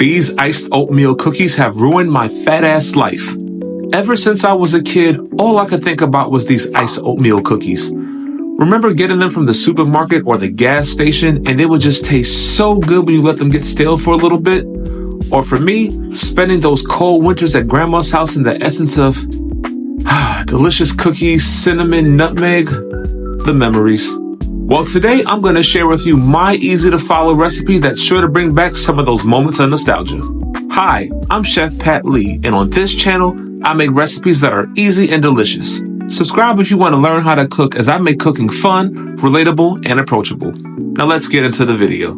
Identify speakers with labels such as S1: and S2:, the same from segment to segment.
S1: These iced oatmeal cookies have ruined my fat ass life. Ever since I was a kid, all I could think about was these iced oatmeal cookies. Remember getting them from the supermarket or the gas station and they would just taste so good when you let them get stale for a little bit? Or for me, spending those cold winters at grandma's house in the essence of delicious cookies, cinnamon, nutmeg, the memories. Well, today I'm going to share with you my easy to follow recipe that's sure to bring back some of those moments of nostalgia. Hi, I'm Chef Pat Lee, and on this channel, I make recipes that are easy and delicious. Subscribe if you want to learn how to cook, as I make cooking fun, relatable, and approachable. Now let's get into the video.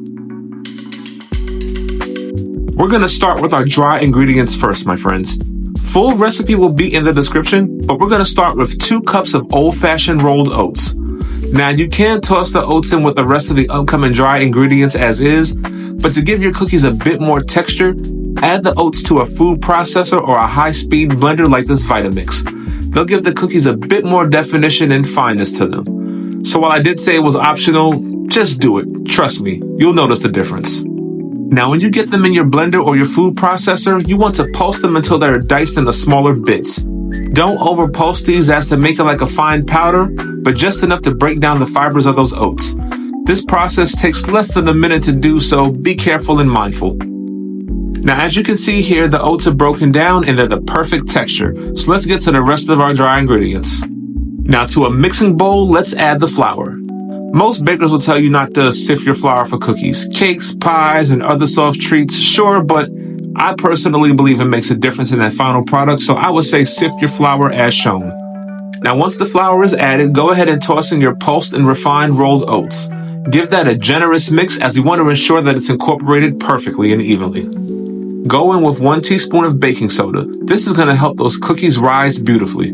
S1: We're going to start with our dry ingredients first, my friends. Full recipe will be in the description, but we're going to start with 2 cups of old-fashioned rolled oats. Now, you can toss the oats in with the rest of the upcoming dry ingredients as is, but to give your cookies a bit more texture, add the oats to a food processor or a high-speed blender like this Vitamix. They'll give the cookies a bit more definition and fineness to them. So while I did say it was optional, just do it. Trust me, you'll notice the difference. Now, when you get them in your blender or your food processor, you want to pulse them until they're diced into smaller bits. Don't over pulse these as to make it like a fine powder, but just enough to break down the fibers of those oats. This process takes less than a minute to do, so be careful and mindful. Now, as you can see here, the oats are broken down and they're the perfect texture. So let's get to the rest of our dry ingredients. Now, to a mixing bowl, let's add the flour. Most bakers will tell you not to sift your flour for cookies, cakes, pies, and other soft treats. Sure, but I personally believe it makes a difference in that final product, so I would say sift your flour as shown. Now, once the flour is added, go ahead and toss in your pulsed and refined rolled oats. Give that a generous mix, as we want to ensure that it's incorporated perfectly and evenly. Go in with 1 teaspoon of baking soda. This is going to help those cookies rise beautifully.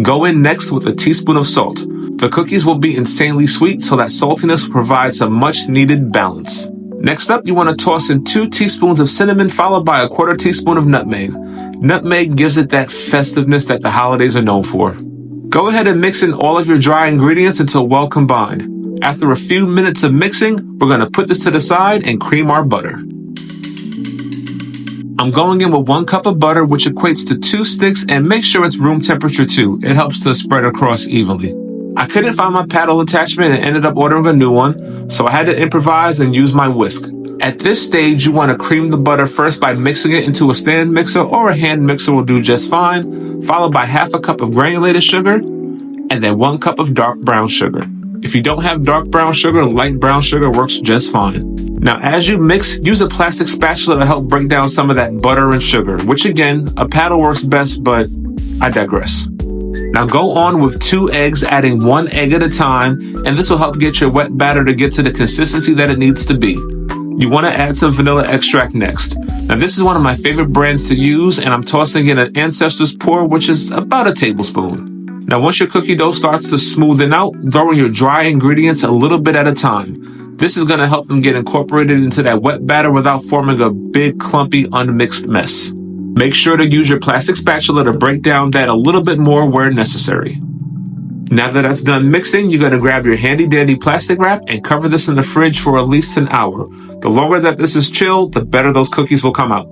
S1: Go in next with a teaspoon of salt. The cookies will be insanely sweet, so that saltiness will provide some much needed balance. Next up, you want to toss in 2 teaspoons of cinnamon, followed by a 1/4 teaspoon of nutmeg. Nutmeg gives it that festiveness that the holidays are known for. Go ahead and mix in all of your dry ingredients until well combined. After a few minutes of mixing, we're going to put this to the side and cream our butter. I'm going in with 1 cup of butter, which equates to 2 sticks, and make sure it's room temperature too. It helps to spread across evenly. I couldn't find my paddle attachment and ended up ordering a new one, so I had to improvise and use my whisk. At this stage, you want to cream the butter first by mixing it into a stand mixer, or a hand mixer will do just fine, followed by 1/2 cup of granulated sugar, and then 1 cup of dark brown sugar. If you don't have dark brown sugar, light brown sugar works just fine. Now, as you mix, use a plastic spatula to help break down some of that butter and sugar, which again, a paddle works best, but I digress. Now go on with 2 eggs, adding 1 egg at a time, and this will help get your wet batter to get to the consistency that it needs to be. You want to add some vanilla extract next. Now this is one of my favorite brands to use, and I'm tossing in an Ancestors pour, which is about a tablespoon. Now once your cookie dough starts to smoothen out, throw in your dry ingredients a little bit at a time. This is going to help them get incorporated into that wet batter without forming a big, clumpy, unmixed mess. Make sure to use your plastic spatula to break down that a little bit more where necessary. Now that that's done mixing, you're going to grab your handy dandy plastic wrap and cover this in the fridge for at least an hour. The longer that this is chilled, the better those cookies will come out.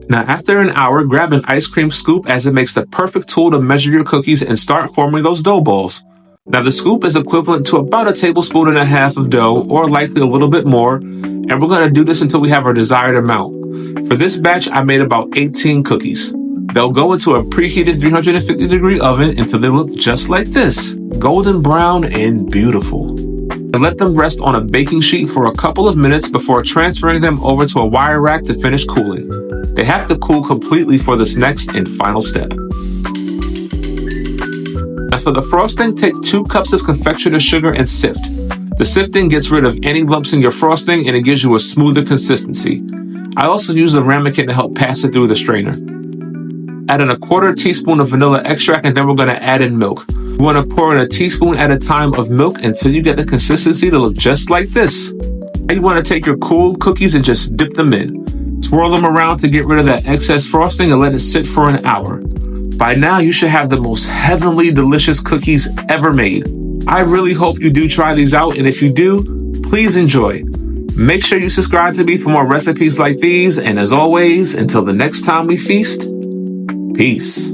S1: Now after an hour, grab an ice cream scoop, as it makes the perfect tool to measure your cookies and start forming those dough balls. Now the scoop is equivalent to about 1.5 tablespoons of dough, or likely a little bit more, and we're going to do this until we have our desired amount. For this batch, I made about 18 cookies. They'll go into a preheated 350-degree oven until they look just like this, golden brown and beautiful. And let them rest on a baking sheet for a couple of minutes before transferring them over to a wire rack to finish cooling. They have to cool completely for this next and final step. Now for the frosting, take 2 cups of confectioner sugar and sift. The sifting gets rid of any lumps in your frosting, and it gives you a smoother consistency. I also use a ramekin to help pass it through the strainer. Add in a 1/4 teaspoon of vanilla extract, and then we're going to add in milk. You want to pour in a teaspoon at a time of milk until you get the consistency to look just like this. Now you want to take your cooled cookies and just dip them in. Swirl them around to get rid of that excess frosting and let it sit for an hour. By now, you should have the most heavenly delicious cookies ever made. I really hope you do try these out, and if you do, please enjoy. Make sure you subscribe to me for more recipes like these. And as always, until the next time we feast, peace.